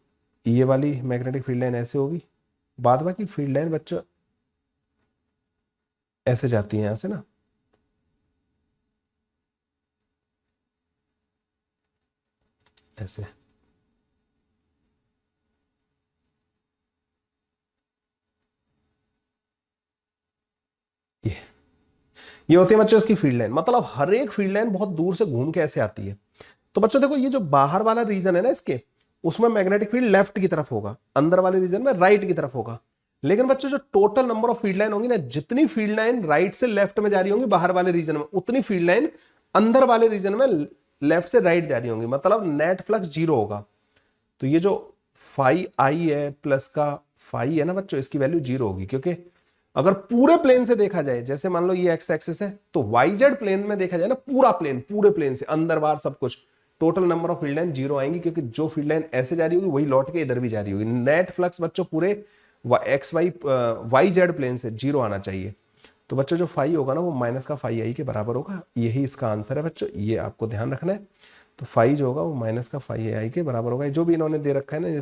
ये वाली मैग्नेटिक फील्ड लाइन ऐसे होगी, बाद बाकी फील्ड लाइन बच्चों ऐसे जाती है यहां से ना, ऐसे। ये होती है बच्चों इसकी फील्ड लाइन, मतलब हर एक फील्ड लाइन बहुत दूर से घूम के ऐसे आती है। तो बच्चों देखो ये जो बाहर वाला रीजन है ना इसके, उसमें मैग्नेटिक फील्ड लेफ्ट की तरफ होगा, अंदर वाले रीजन में राइट की तरफ होगा। लेकिन बच्चों जो total number of field line होंगी ना, जितनी फील्ड लाइन राइट से लेफ्ट में जा रही होंगी बाहर वाले रीजन में, उतनी फील्ड लाइन अंदर वाले रीजन में लेफ्ट से राइट जा रही होंगी, मतलब नेट फ्लक्स जीरो होगा। तो ये जो फाई आई है प्लस का फाई है ना बच्चों, इसकी वैल्यू जीरो होगी, क्योंकि अगर पूरे प्लेन से देखा जाए, जैसे मान लो ये एक्स एक्सिस है, तो वाई जेड प्लेन में देखा जाए ना, पूरा प्लेन, पूरे प्लेन से अंदर बाहर सब कुछ, total number of field line zero आएंगी, क्योंकि जो फील्ड लाइन ऐसे जा रही होगी वही लौट के इधर भी जा रही होगी। नेट फ्लक्स बच्चों पूरे एक्स वाई जेड प्लेन से जीरो आना चाहिए। तो बच्चों जो फाई होगा ना, वो माइनस का फाई आई के बराबर होगा। यही इसका आंसर है बच्चों, ये आपको ध्यान रखना है। तो फाई जो होगा वो माइनस का फाई आई के बराबर होगा। जो भी इन्होंने दे रखा है ना, ये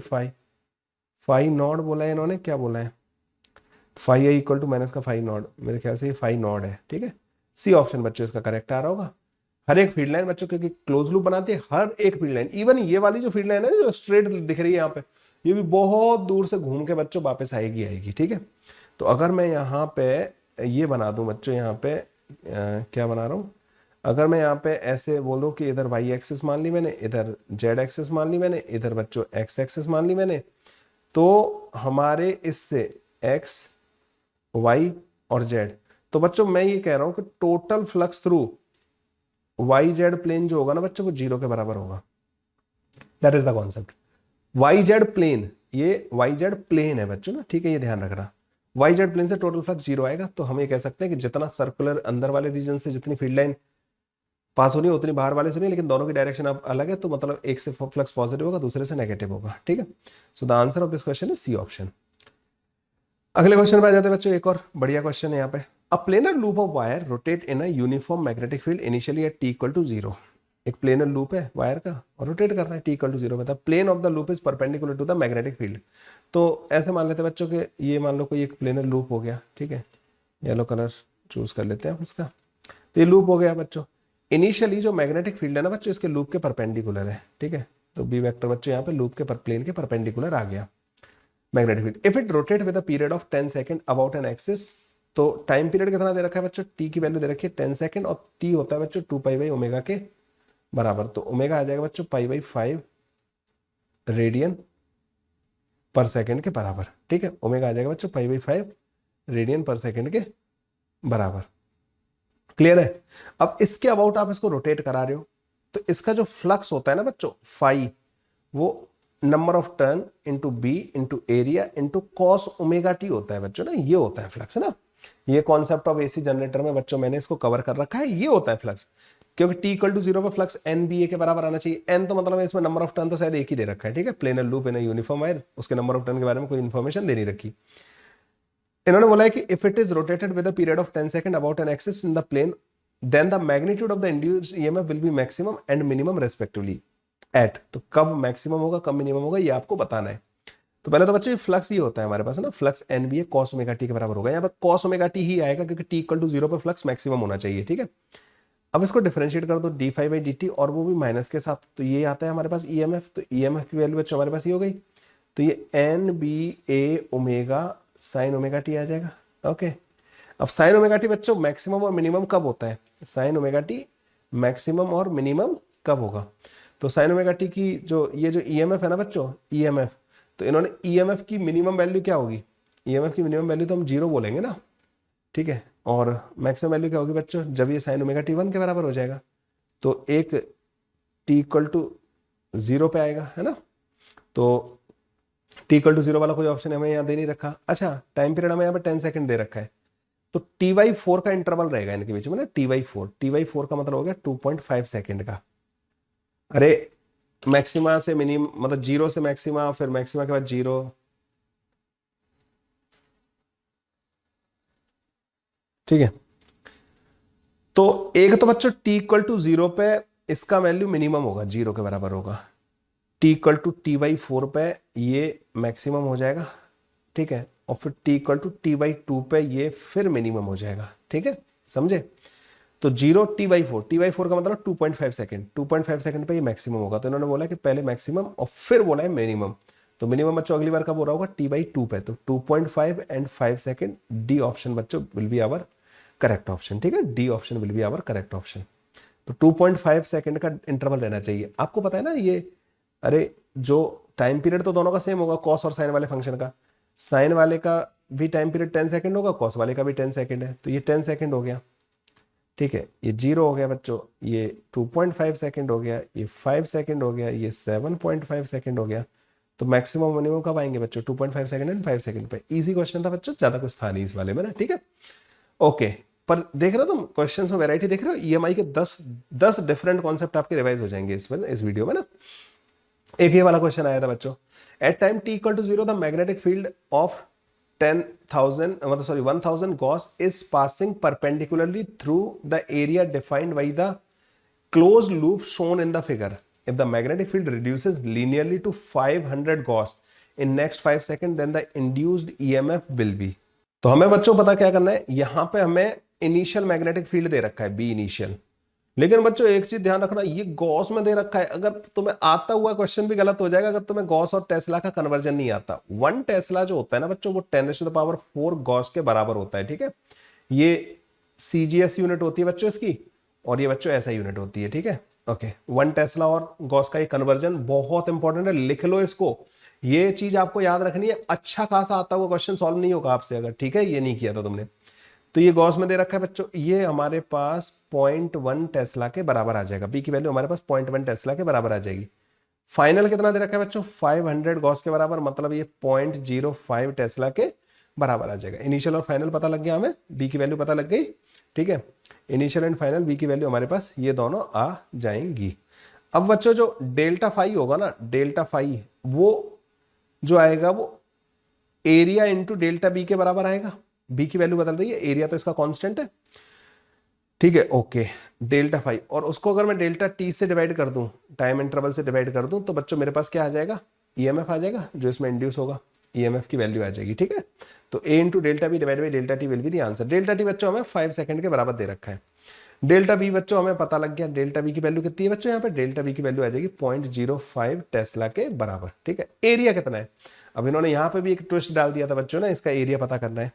फाई नॉट बोला है इन्होंने, क्या बोला है, phi i equal to minus का फाई नॉट, मेरे ख्याल से ये फाई नॉट है। ठीक है, सी ऑप्शन बच्चों इसका करेक्ट आ रहा होगा। हर एक फील्ड लाइन बच्चों, क्योंकि क्लोज लूप बनाती है, हर एक फील्ड लाइन, इवन ये वाली जो फील्ड लाइन है जो स्ट्रेट दिख रही है यहाँ पे, ये भी बहुत दूर से घूम के बच्चों वापस आएगी। ठीक है, तो अगर मैं यहाँ पे ये बना दूं बच्चों, यहाँ पे क्या बना रहा हूँ, अगर मैं यहाँ पे ऐसे बोलूँ कि इधर वाई एक्सिस मान ली मैंने, इधर जेड एक्सिस मान ली मैंने, इधर बच्चों एक्स एक्सिस मान ली मैंने, तो हमारे इससे एक्स वाई और जेड, तो बच्चों मैं ये कह रहा हूं कि total flux through y z plane जो होगा ना बच्चों, वो जीरो के बराबर होगा। That is the concept. Y z plane, ये वाई जेड प्लेन है बच्चों ना, ठीक है, ये ध्यान रखना। वाई जेड प्लेन से टोटल फ्लक्स जीरो आएगा, तो हम ये कह सकते हैं कि जितना सर्कुलर अंदर वाले रीजन से जितनी फील्ड लाइन पास होनी है उतनी बाहर वाले से नहीं, लेकिन दोनों की डायरेक्शन अब अलग है, तो मतलब एक से फ्लक्स पॉजिटिव होगा, दूसरे से नेगेटिव होगा। ठीक है, so the answer of this question is C option. अगले क्वेश्चन पे आ जाते हैं बच्चों, एक और बढ़िया क्वेश्चन है यहाँ पे। A planar loop of wire rotate in a uniform magnetic field initially at T equal to zero. एक प्लेनर लूप है वायर का और रोटेट कर रहा है टी इक्वल टू जीरो पे, plane of the loop is perpendicular to the magnetic field. तो ऐसे मान लेते हैं बच्चों के, ये मान लो कोई एक प्लेनर लूप हो गया, ठीक है, येलो कलर चूज कर लेते हैं इसका, तो ये लूप हो गया बच्चों। इनिशियली जो मैग्नेटिक फील्ड है ना बच्चों, इसके लूप के परपेंडिकुलर है। ठीक है, तो बी वेक्टर बच्चों यहाँ पे लूप के प्लेन के परपेंडिकुलर आ गया magnetic field. If it rotate with a period of 10 second about an axis, तो टाइम पीरियड कितना दे रखा है बच्चों, टी की वैल्यू दे रखी है 10 सेकंड, और टी होता है बच्चों 2 पाई बाई ओमेगा के बराबर। तो ओमेगा आ जाएगा बच्चों पाई बाई 5 रेडियन पर सेकंड के बराबर। ठीक है, ओमेगा आ जाएगा बच्चों पाई बाई 5 रेडियन पर सेकंड के बराबर। क्लियर है। अब इसके अबाउट आप इसको रोटेट करा रहे हो, तो इसका जो फ्लक्स होता है ना बच्चों फाई, वो number of turn into B into area into cos omega t होता है बच्चों ना, ये होता है फ्लक्स ना। ये कॉन्सेप्ट ऑफ एसी जनरेटर में बच्चों मैंने इसको कवर कर रखा है, ये होता है फ्लक्स। क्योंकि टी इक्वल टू जीरो पे फ्लक्स एन बी ए के बराबर आना चाहिए। एन तो मतलब इसमें नंबर ऑफ टर्न तो शायद एक ही दे रखा है। ठीक है, planar loop in uniform wire, उसके नंबर ऑफ टर्न के बारे में कोई इन्फॉर्मेशन दे नहीं रखी। इन्होंने बोला है कि if it is rotated with a period of 10 second about an axis in the plane, then the magnitude of the induced EMF will be maximum and minimum respectively at. तो कब मैक्सिमम होगा कब मिनिमम होगा ये आपको बताना है। तो पहले तो बच्चों ये फ्लक्स ये होता है हमारे पास ना, फ्लक्स एन बी ए कॉस ओमेगा टी के बराबर होगा। यहाँ पर कॉस ओमेगा टी ही आएगा क्योंकि टी इक्वल टू जीरो पर फ्लक्स मैक्सिमम होना चाहिए। ठीक है, अब इसको डिफरेंशिएट कर दो d phi by d t, और वो भी माइनस के साथ, तो ये आता है हमारे पास ईएमएफ। तो ईएमएफ की वैल्यू बच्चों हमारे पास ये हो गई, तो ये एन बी ए ओमेगा साइन ओमेगा टी आ जाएगा। ओके, अब साइन ओमेगा टी बच्चों मैक्सिमम और मिनिमम कब होता है, साइन ओमेगा टी मैक्सिमम और मिनिमम कब होगा। तो साइन ओमेगा टी की जो ये जो ईएमएफ है ना बच्चों, ईएमएफ, तो इन्होंने ईएमएफ की मिनिमम वैल्यू क्या होगी, ईएमएफ की मिनिमम वैल्यू तो हम जीरो बोलेंगे ना। ठीक है, और मैक्सिमम वैल्यू क्या होगी बच्चों, जब ये साइन ओमेगा टी 1 के बराबर हो जाएगा, तो एक टी इक्वल टू जीरो पे आएगा, है ना। तो टी इक्वल टू जीरो वाला कोई ऑप्शन हमें यहाँ दे नहीं रखा। अच्छा, टाइम पीरियड हमें यहाँ पे 10 सेकंड दे रखा है, तो टी वाई 4 का इंटरवल रहेगा इनके बीच में ना, टी वाई 4 का मतलब हो गया 2.5 सेकंड का। अरे मैक्सिमा से मिनिमम, मतलब जीरो से मैक्सिमा, फिर मैक्सिमा के बाद जीरो। ठीक है, तो एक तो बच्चों टी इक्वल टू जीरो पे इसका वैल्यू मिनिमम होगा, जीरो के बराबर होगा। T equal to t by 4 पे ये मैक्सिमम हो जाएगा। ठीक है, और फिर t equal to t by 2 पे ये फिर मिनिमम हो जाएगा। ठीक है, समझे। तो जीरो टी बाई 4 का मतलब 2.5 सेकंड, 2.5 सेकंड पे ये मैक्सिमम होगा। तो इन्होंने बोला कि पहले मैक्सिमम और फिर बोला है मिनिमम। तो मिनिमम बच्चों अगली बार कब हो रहा होगा, टी बाई 2 पे। तो 2.5 एंड 5 सेकंड, डी ऑप्शन बच्चों will be our correct option. ठीक है, D option will be our correct option. तो 2.5 सेकंड का इंटरवल रहना चाहिए। आपको पता है ना ये, अरे जो टाइम पीरियड तो दोनों का सेम होगा, कॉस और साइन वाले फंक्शन का। साइन वाले का भी टाइम पीरियड 10 सेकंड होगा, कॉस वाले का भी 10 सेकंड है, तो ये 10 सेकंड हो गया। ठीक है, ये 0 हो गया बच्चों, ये 2.5 सेकंड हो गया, ये 5 सेकंड हो गया, ये 7.5 सेकंड हो गया। तो मैक्सिमम मिनिमम कब आएंगे बच्चों? 2.5 सेकंड एंड 5 सेकंड पे। इजी क्वेश्चन था बच्चों, ज्यादा कुछ था नहीं इस वाले में ना। ठीक है, ओके। पर देख रहे हो तुम क्वेश्चंस में वैरायटी देख रहे हो? ईएमआई के 10 डिफरेंट कॉन्सेप्ट आपके रिवाइज हो जाएंगे इस वीडियो में ना। एक ये वाला क्वेश्चन आया था बच्चों, at time t equal to 0 the magnetic field of 1000 gauss is passing perpendicularly through the area defined by the closed loop shown in the figure. If the magnetic field reduces linearly to 500 Gauss in next 5 seconds, then the induced EMF will be. तो हमें बच्चों पता क्या करना है, यहां पे हमें इनिशियल मैग्नेटिक फील्ड दे रखा है, बी इनिशियल। लेकिन बच्चों एक चीज ध्यान रखना, ये गॉस में दे रखा है। अगर तुम्हें आता हुआ क्वेश्चन भी गलत हो जाएगा अगर तुम्हें गॉस और टेस्ला का कन्वर्जन नहीं आता। 1 टेस्ला जो होता है ना बच्चों, वो 10⁴ गॉस के बराबर होता है। ठीक है, ये CGS यूनिट होती है बच्चों इसकी, और ये बच्चों ऐसा यूनिट होती है। ठीक है, ओके। 1 टेस्ला और गॉस का ये कन्वर्जन बहुत इंपॉर्टेंट है, लिख लो इसको। ये चीज आपको याद रखनी है, अच्छा खासा आता हुआ क्वेश्चन सॉल्व नहीं होगा आपसे अगर, ठीक है, ये नहीं किया था तुमने। तो ये गॉस में दे रखा है बच्चों, ये हमारे पास 0.1 टेस्ला के बराबर आ जाएगा। बी की वैल्यू हमारे पास 0.1 टेस्ला के बराबर आ जाएगी। फाइनल कितना दे रखा है बच्चों? 500 गॉस के बराबर, मतलब ये 0.05 टेस्ला के बराबर आ जाएगा। इनिशियल और फाइनल पता लग गया हमें, बी की वैल्यू पता लग गई। ठीक है, इनिशियल एंड फाइनल बी की वैल्यू हमारे पास ये दोनों आ जाएंगी। अब बच्चों जो डेल्टा फाई होगा ना, डेल्टा फाई वो जो आएगा वो एरिया इंटू डेल्टा बी के बराबर आएगा। बी की वैल्यू बदल रही है, एरिया तो इसका कांस्टेंट है। ठीक है, ओके। डेल्टा फाई, और उसको अगर मैं डेल्टा टी से डिवाइड कर दूं, टाइम इंटरवल से डिवाइड कर दूं, तो बच्चों मेरे पास क्या आ जाएगा? ईएमएफ आ जाएगा जो इसमें इंड्यूस होगा, ईएमएफ की वैल्यू आ जाएगी। ठीक है, तो A into delta B divide by delta T will be the answer. Delta T बच्चों हमें 5 सेकंड के बराबर दे रखा है। डेल्टा बी बच्चों हमें पता लग गया, डेल्टा बी की वैल्यू कितनी है बच्चों? यहाँ पे डेल्टा बी की वैल्यू आ जाएगी 0.05 टेस्ला के बराबर। ठीक है, एरिया कितना है? अब इन्होंने यहाँ पे भी एक ट्विस्ट डाल दिया था बच्चों ना, इसका एरिया पता करना है।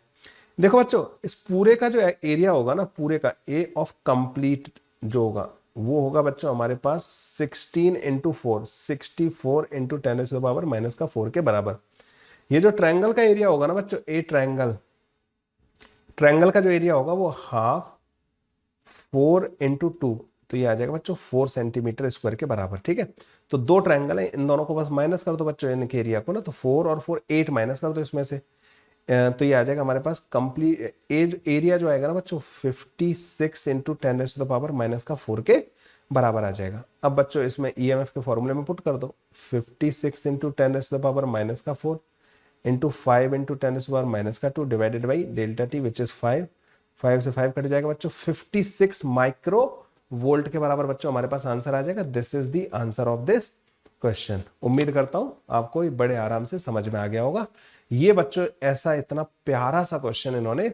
देखो बच्चों, इस पूरे का जो एरिया होगा ना, पूरे का ए ऑफ कंप्लीट जो होगा वो होगा बच्चों हमारे पास 16 इंटू 4, 64 इंटू 10⁻⁻⁻4 के बराबर। ये जो ट्रायंगल का एरिया होगा ना बच्चों, ए ट्रायंगल का जो एरिया होगा वो हाफ 4 इंटू 2, तो ये आ जाएगा बच्चों 4 सेंटीमीटर स्क्वायर के बराबर। ठीक है, तो दो ट्रायंगल है, इन दोनों को बस माइनस कर दो बच्चों, इनके एरिया को ना, तो 4 और 4 8 माइनस कर दो इसमें से, तो ये आ जाएगा हमारे पास कंप्लीट एरिया जो आएगा ना बच्चों 56 इंटू 10⁻⁻4 के बराबर आ जाएगा। अब बच्चों इसमें ईएमएफ के फॉर्मूले में पुट कर दो, 56 into 10⁻⁻4 into 5 into 10⁻⁻2 divided by delta T which is 5 से 5 कट जाएगा बच्चों, 56 माइक्रो वोल्ट के बराबर बच्चों हमारे पास आंसर आ जाएगा। This is the answer of this question. उम्मीद करता हूं आपको ये बड़े आराम से समझ में आ गया होगा। ये बच्चों ऐसा इतना प्यारा सा क्वेश्चन इन्होंने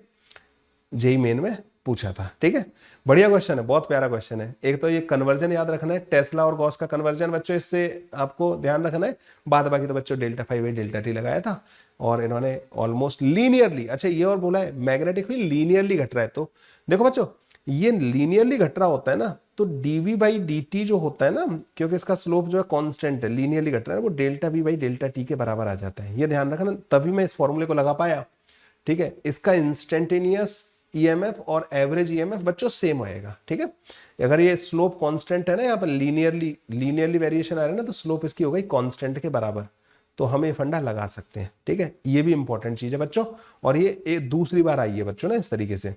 जेई मेन में पूछा था। ठीक है, बढ़िया क्वेश्चन है, बहुत प्यारा क्वेश्चन है। एक तो ये कन्वर्जन याद रखना है, टेस्ला और गॉस का कन्वर्जन बच्चों, इससे आपको ध्यान रखना है। बाद बाकी तो बच्चों delta phi by delta t लगाया था, और इन्होंने ऑलमोस्ट लीनियरली, अच्छा ये और बोला है मैग्नेटिक फील्ड लीनियरली घट रहा है। तो देखो बच्चों, ये लीनियरली घट रहा होता है ना, तो डीवी बाई डी टी जो होता है ना, क्योंकि इसका स्लोप जो है कांस्टेंट है, लीनियरली घट रहा है, वो delta we by delta T के बराबर आ जाता है। ये ध्यान रखना, तभी मैं इस फॉर्मूले को लगा पाया। ठीक है, इसका इंस्टेंटेनियस ईएमएफ और एवरेज ईएमएफ बच्चों सेम आएगा। ठीक है, अगर ये स्लोप कांस्टेंट है ना, यहाँ पर लीनियरली वेरिएशन आ रहा है ना, तो स्लोप इसकी हो गई कांस्टेंट के बराबर, तो हम ये फंडा लगा सकते हैं। ठीक है, ये भी इंपॉर्टेंट चीज है बच्चों, और ये दूसरी बार आई है बच्चों ना इस तरीके से।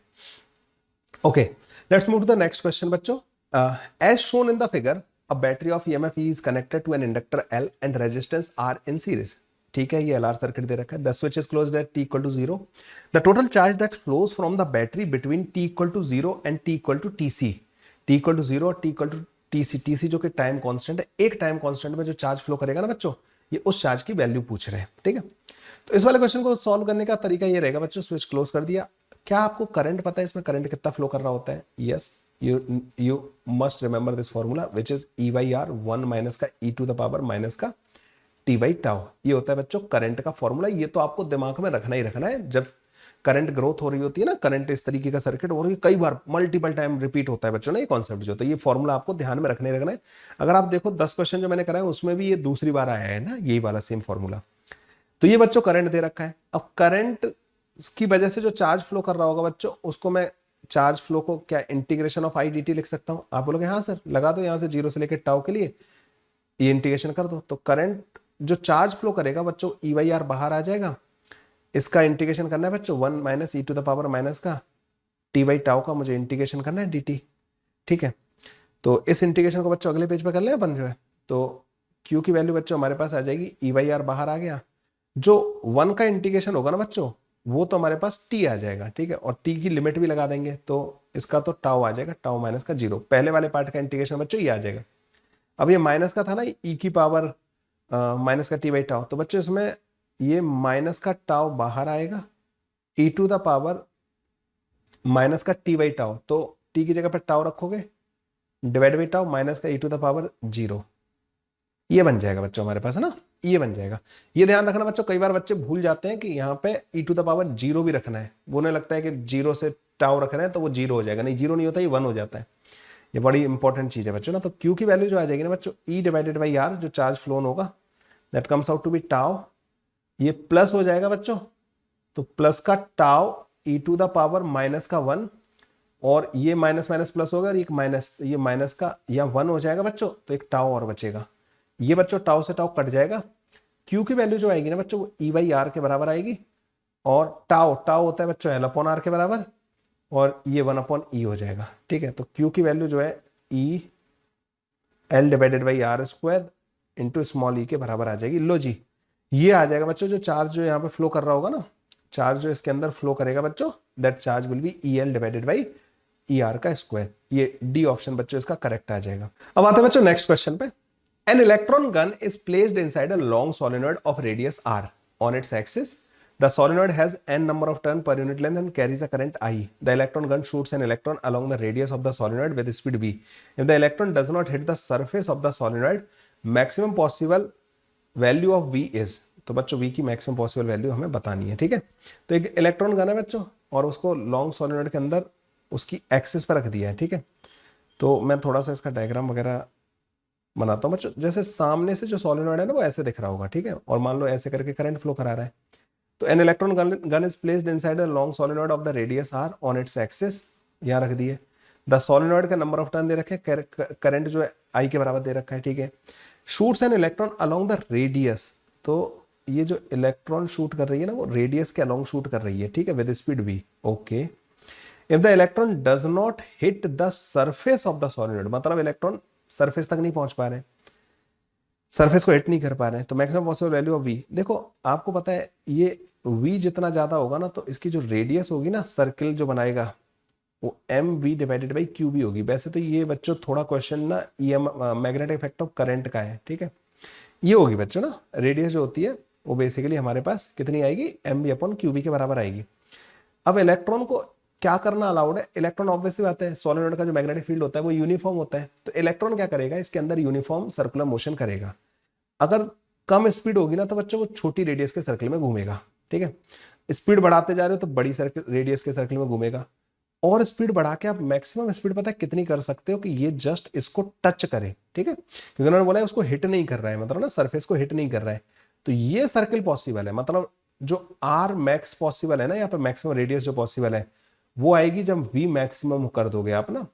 Okay, let's move to the next question बच्चों। As shown in the figure, a battery of EMF is connected to an inductor L and resistance R in series. ठीक है, ये LR सर्किट दे रखा है। The switch is closed at t equal to 0. The total charge that flows from the battery between t equal to 0 and t equal to tc. t equal to 0 और t equal to tc. tc जो कि टाइम कांस्टेंट है, एक टाइम कांस्टेंट में जो चार्ज फ्लो करेगा ना बच्चों, ये उस चार्ज की वैल्यू पूछ रहे हैं। ठीक है, तो इस वाले क्वेश्चन को सॉल्व करने का तरीका ये रहेगा बच्चों, स्विच क्लोज कर दिया। क्या आपको करंट पता है इसमें करंट कितना फ्लो कर रहा होता है? Yes, you must remember this formula which is E by R 1 minus का E to the power minus का T by tau। ये होता है बच्चों करंट का फॉर्मूला। ये तो आपको दिमाग में रखना ही रखना है। जब करंट ग्रोथ हो रही होती है ना, करंट इस तरीके का सर्किट हो रही है, कई बार मल्टीपल टाइम रिपीट होता है बच्चों ना ये कॉन्सेप्ट जो होता है, ये फॉर्मूला आपको ध्यान में रखना है। अगर आप देखो 10 क्वेश्चन जो मैंने कराए उसमें भी ये दूसरी बार आया है ना, यही वाला सेम फॉर्मूला। तो ये बच्चों करंट दे रखा है। अब करंट की वजह से जो चार्ज फ्लो कर रहा होगा बच्चों, उसको मैं चार्ज फ्लो को क्या integration of I D T लिख सकता हूं। आप बोलोगे हाँ सर, लगा दो यहां से 0 से लेकर टाउ के लिए ये इंटीग्रेशन कर दो। तो करंट जो चार्ज फ्लो करेगा बच्चों, ई वाई आर बाहर आ जाएगा, इसका इंटीग्रेशन करना है बच्चों 1 minus e to the power minus का टी बाई टाउ का मुझे इंटीग्रेशन करना है डी टी। ठीक है, तो इस इंटीग्रेशन को बच्चों अगले पेज पे कर ले अपन जो है। तो क्यू की वैल्यू बच्चों हमारे पास आ जाएगी, ई वाई आर बाहर आ गया, जो 1 का इंटीग्रेशन होगा ना बच्चों वो तो हमारे पास टी आ जाएगा। ठीक है, और टी की लिमिट भी लगा देंगे तो इसका तो टाउ आ जाएगा, टाउ माइनस का 0। पहले वाले पार्ट का इंटीग्रेशन बच्चों ये आ जाएगा। अब ये माइनस का था ना, ई की पावर माइनस का टी बाई टाउ, तो बच्चों इसमें ये माइनस का टाउ बाहर आएगा, ई टू द पावर माइनस का टी बाई टाउ, तो टी की जगह पर टाउ रखोगे, डिवाइड बाई टाउ माइनस का ई टू द पावर 0, ये बन जाएगा बच्चों हमारे पास है ना, ये बन जाएगा। ये ध्यान रखना बच्चों, कई बार बच्चे भूल जाते हैं कि यहाँ पे ई टू द पावर 0 भी रखना है, वो उन्हें लगता है कि 0 से टाउ रख रहे हैं तो वो 0 हो जाएगा, नहीं 0 नहीं होता, ये 1 हो जाता है। ये बड़ी इंपॉर्टेंट चीज है बच्चों ना। तो क्यू की वैल्यू जो आ जाएगी ना बच्चों, ई डिवाइडेड बाई आर जो चार्ज फ्लोन होगा, that comes out to be tau, ये प्लस हो जाएगा बच्चों, तो प्लस का tau e to the power minus का 1, और ये माइनस माइनस प्लस होगा, और एक माइनस, ये माइनस का यहाँ 1 हो जाएगा बच्चों, तो एक टाउ और बचेगा, ये बच्चों टाउ से टाउ कट जाएगा। क्यू की वैल्यू जो आएगी ना बच्चों वो ई बाई आर के बराबर आएगी, और टाउ टाउ होता है बच्चों एल अपॉन आर के बराबर, और ये 1 अपॉन ई हो जाएगा। ठीक है, तो क्यू की वैल्यू जो है E L divided by R square into small E के बराबर आ जाएगी। लो जी, ये आ जाएगा बच्चों, जो चार्ज जो यहाँ पे फ्लो कर रहा होगा ना, चार्ज जो इसके अंदर फ्लो करेगा बच्चों, that charge will be e L divided by e r का स्क्वायर। ये डी ऑप्शन बच्चों इसका करेक्ट आ जाएगा। अब आते हैं बच्चों नेक्स्ट क्वेश्चन पे। An electron gun is placed inside a long solenoid of radius r. On its axis, the solenoid has n number of turns per unit length and carries a current I. The electron gun shoots an electron along the radius of the solenoid with speed v. If the electron does not hit the surface of the solenoid, maximum possible value of v is. तो बच्चों v की मैक्सिमम पॉसिबल वैल्यू हमें बतानी है। ठीक है, तो एक इलेक्ट्रॉन गन है बच्चों, और उसको लॉन्ग सोलिनॉइड के अंदर उसकी एक्सिस पर रख दिया है। ठीक है, तो मैं थोड़ा सा इसका डायग्राम वगैरह बनाता हूं बच्चों। जैसे सामने से जो सोलिनॉइड है ना वो ऐसे दिख रहा होगा, ठीक है, और मान लो ऐसे करके करंट फ्लो करा रहा है। तो an electron gun is placed inside the long solenoid of the radius r on its axis, यहां रख दिए। द सोलिनॉइड का नंबर ऑफ टर्न दे रखे, करंट जो है आई के बराबर दे रखा है। ठीक है, shoots an electron along the radius, तो ये जो इलेक्ट्रॉन शूट कर रही है ना वो रेडियस के अलोंग शूट कर रही है। ठीक है, with speed v। Okay, if the electron does not hit the surface of the solenoid, मतलब इलेक्ट्रॉन सरफेस तक नहीं पहुंच पा रहे, सरफेस को हिट नहीं कर पा रहे हैं, तो maximum possible value of v। देखो आपको पता है ये v जितना ज्यादा होगा ना, तो इसकी जो रेडियस होगी ना, सर्किल जो बनाएगा, वो m v divided by q B होगी। वैसे तो ये बच्चों थोड़ा क्वेश्चन ना ये मैग्नेटिक इफेक्ट ऑफ करंट का है। ठीक है, ये होगी बच्चों ना, रेडियस जो होती है वो बेसिकली हमारे पास कितनी आएगी, m B upon q B के बराबर आएगी। अब इलेक्ट्रॉन को क्या करना अलाउड है, इलेक्ट्रॉन ऑब्वियसली बात है, सोलिनॉइड का जो मैग्नेटिक फील्ड होता है वो यूनिफॉर्म होता है, तो इलेक्ट्रॉन क्या करेगा, इसके अंदर यूनिफॉर्म सर्कुलर मोशन करेगा। अगर कम स्पीड होगी ना तो बच्चों वो छोटी रेडियस के सर्कल में घूमेगा। ठीक है, स्पीड बढ़ाते जा रहे हो तो बड़ी सर्कल रेडियस के सर्कल में घूमेगा, और स्पीड बढ़ा के आप मैक्सिमम स्पीड पता है कितनी कर सकते हो कि ये जस्ट इसको टच करे। ठीक है, क्योंकि उन्होंने बोला है उसको हिट नहीं कर रहा है, मतलब ना सरफेस को हिट नहीं कर रहा है, तो ये सर्कल पॉसिबल है। मतलब जो आर मैक्स पॉसिबल है ना, यहाँ पे मैक्सिमम रेडियस जो पॉसिबल है वो आएगी जब वी मैक्सिमम कर दोगे आप ना,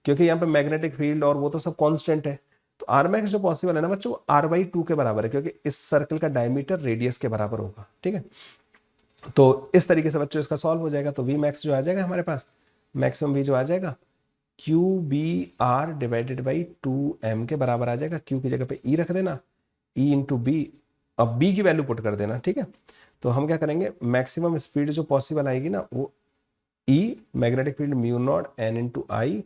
क्योंकि यहाँ पे मैग्नेटिक फील्ड और वो तो सब कांस्टेंट है। तो आर मैक्स जो पॉसिबल है ना बच्चों, आर बाई 2 के बराबर है, क्योंकि इस सर्कल का डायमीटर रेडियस के बराबर होगा। ठीक है, तो इस तरीके से बच्चों इसका सॉल्व हो जाएगा। तो वी मैक्स जो आ जाएगा हमारे पास, मैक्सिमम वी जो आ जाएगा q B r divided by 2m के बराबर आ जाएगा। क्यू की जगह पे ई रख देना, ई इंटू बी, अब बी की वैल्यू पुट कर देना। ठीक है, तो हम क्या करेंगे, मैक्सिमम स्पीड जो पॉसिबल आएगी ना वो E magnetic field mu naught N into I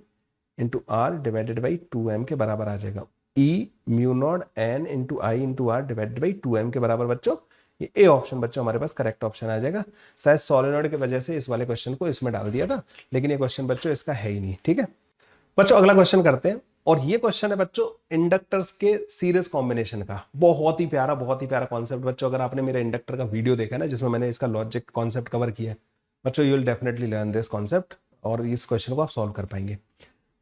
into R divided by 2m के बराबर आ जाएगा। E mu naught N into I into R divided by 2m के बराबर बच्चों, ये ए ऑप्शन बच्चों हमारे पास करेक्ट ऑप्शन आ जाएगा। शायद सोलिनॉइड की वजह से इस वाले क्वेश्चन को इसमें डाल दिया था, लेकिन ये क्वेश्चन बच्चों इसका है ही नहीं। ठीक है बच्चों, अगला क्वेश्चन करते हैं, और ये क्वेश्चन है बच्चों इंडक्टर्स के सीरीज कॉम्बिनेशन का। बहुत ही प्यारा कॉन्सेप्ट बच्चों। अगर आपने मेरे इंडक्टर का वीडियो देखा ना जिसमें मैंने इसका लॉजिक कॉन्सेप्ट कवर किया है, बच्चों you will definitely learn this concept और इस क्वेश्चन को आप सॉल्व कर पाएंगे।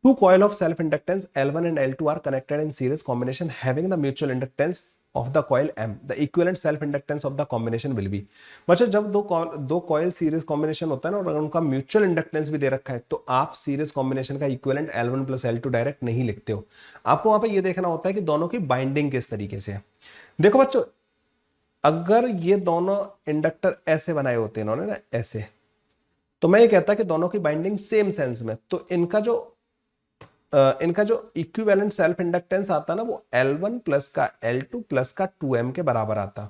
Two coil of self inductance L1 and L2 are connected in series combination having the mutual inductance of the coil M, the equivalent self inductance of the combination will be. बच्चों जब दो कॉइल सीरीज कॉम्बिनेशन होता है ना और अगर उनका म्यूचुअल इंडक्टेंस भी दे रखा है तो आप सीरीज कॉम्बिनेशन का equivalent L1 plus L2 direct नहीं लिखते हो। आपको वहां पे ये देखना होता है कि दोनों की बाइंडिंग किस तरीके से है। देखो बच्चों, अगर ये दोनों इंडक्टर ऐसे बनाए होते हैं इन्होंने ना ऐसे, तो मैं ये कहता कि दोनों की बाइंडिंग सेम सेंस में, तो इनका जो इक्विवेलेंट सेल्फ इंडक्टेंस आता ना वो L1 प्लस का L2 प्लस का 2M के बराबर आता।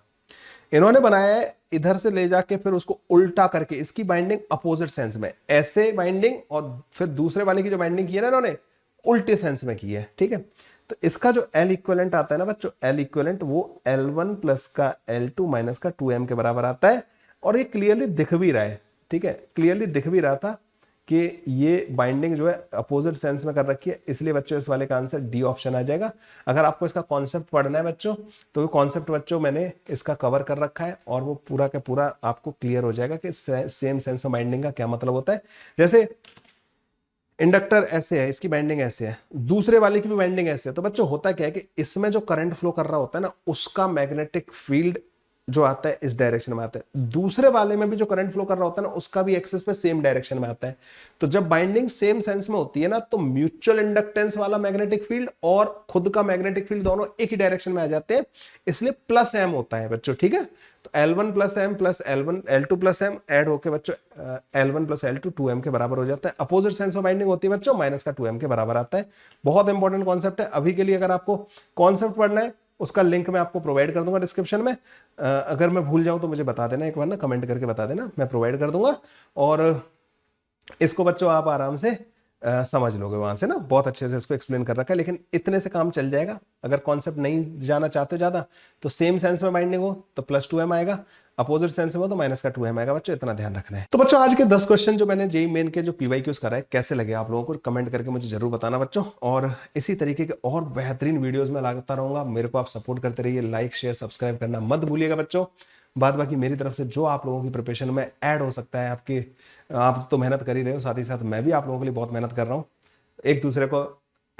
इन्होंने बनाया है इधर से ले जाके फिर उसको उल्टा करके इसकी बाइंडिंग अपोजिट सेंस में, ऐसे बाइंडिंग, और फिर दूसरे वाले की जो बाइंडिंग की है ना इन्होंने उल्टे सेंस में की है। ठीक है, तो इसका जो L इक्विवेलेंट आता है ना बच्चों, L इक्विवेलेंट वो L1 प्लस का L2 माइनस का 2M के बराबर आता है। और ये क्लियरली दिख भी रहा है, ठीक है, क्लियरली दिख भी रहा था कि ये बाइंडिंग जो है अपोजिट सेंस में कर रखी है, इसलिए बच्चों इस वाले का आंसर डी ऑप्शन आ जाएगा। अगर आपको इसका कॉन्सेप्ट पढ़ना है बच्चों तो वो कॉन्सेप्ट बच्चों मैंने इसका कवर कर रखा है और वो पूरा का पूरा आपको क्लियर हो जाएगा कि सेम सेंस ऑफ बाइंडिंग का क्या मतलब होता है। जैसे इंडक्टर ऐसे है, इसकी बाइंडिंग ऐसे है, दूसरे वाले की भी बाइंडिंग ऐसे है, तो बच्चों होता क्या है कि इसमें जो करंट फ्लो कर रहा होता है ना उसका मैग्नेटिक फील्ड जो आता है इस डायरेक्शन में आता है, दूसरे वाले में भी जो करंट फ्लो कर रहा होता है ना उसका भी एक्सिस पे सेम डायरेक्शन में आता है। तो जब बाइंडिंग सेम सेंस में होती है ना तो म्यूचुअल इंडक्टेंस वाला मैग्नेटिक फील्ड और खुद का मैग्नेटिक फील्ड दोनों एक ही डायरेक्शन में आ जाते हैं, इसलिए प्लस एम होता है बच्चों। ठीक है, तो L1 plus m plus L2 plus m add होकर बच्चों L1 प्लस L2 2M के बराबर हो जाता है। अपोजिट सेंस में बाइंडिंग होती है बच्चों माइनस का 2M के बराबर आता है। बहुत इंपॉर्टेंट कॉन्सेप्ट है। अभी के लिए अगर आपको कॉन्सेप्ट पढ़ना है उसका लिंक मैं आपको प्रोवाइड कर दूंगा डिस्क्रिप्शन में। अगर मैं भूल जाऊं तो मुझे बता देना, एक बार ना कमेंट करके बता देना, मैं प्रोवाइड कर दूंगा। और इसको बच्चों आप आराम से समझ लोगे वहां से ना, बहुत अच्छे से इसको एक्सप्लेन कर रखा है। लेकिन इतने से काम चल जाएगा। अगर कॉन्सेप्ट नहीं जाना चाहते हो ज्यादा तो सेम सेंस में बाइंडिंग हो तो प्लस 2M आएगा, अपोजिट सेंस में हो तो माइनस का 2M आएगा। बच्चों इतना ध्यान रखना है। तो बच्चों आज के 10 क्वेश्चन जो मैंने जेईई मेन के जो PYQs करा है कैसे लगे आप लोगों को कमेंट करके मुझे जरूर बताना बच्चों। और इसी तरीके के और बेहतरीन वीडियोज में लाता रहूंगा। मेरे को आप सपोर्ट करते रहिए, लाइक शेयर सब्सक्राइब करना मत भूलिएगा बच्चों। बाद बाकी मेरी तरफ से जो आप लोगों की प्रिपरेशन में ऐड हो सकता है, आप तो मेहनत कर ही रहे हो, साथ ही साथ मैं भी आप लोगों के लिए बहुत मेहनत कर रहा हूँ। एक दूसरे को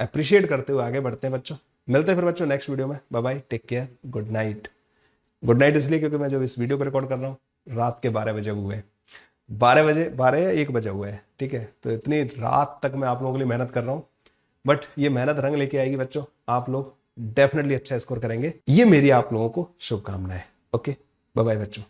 अप्रिशिएट करते हुए आगे बढ़ते हैं बच्चों। मिलते हैं फिर बच्चों नेक्स्ट वीडियो में। Bye bye, take care, good night. Good night इसलिए क्योंकि मैं जब इस वीडियो को रिकॉर्ड कर रहा हूँ रात के 12 बजे हुए हैं, 12 या 1 बजे हुए हैं। ठीक है, तो इतनी रात तक मैं आप लोगों के लिए मेहनत कर रहा हूँ, बट ये मेहनत रंग लेके आएगी बच्चों। आप लोग डेफिनेटली अच्छा स्कोर करेंगे, ये मेरी आप लोगों को शुभकामनाएं। ओके, बाय बाय बच्चों।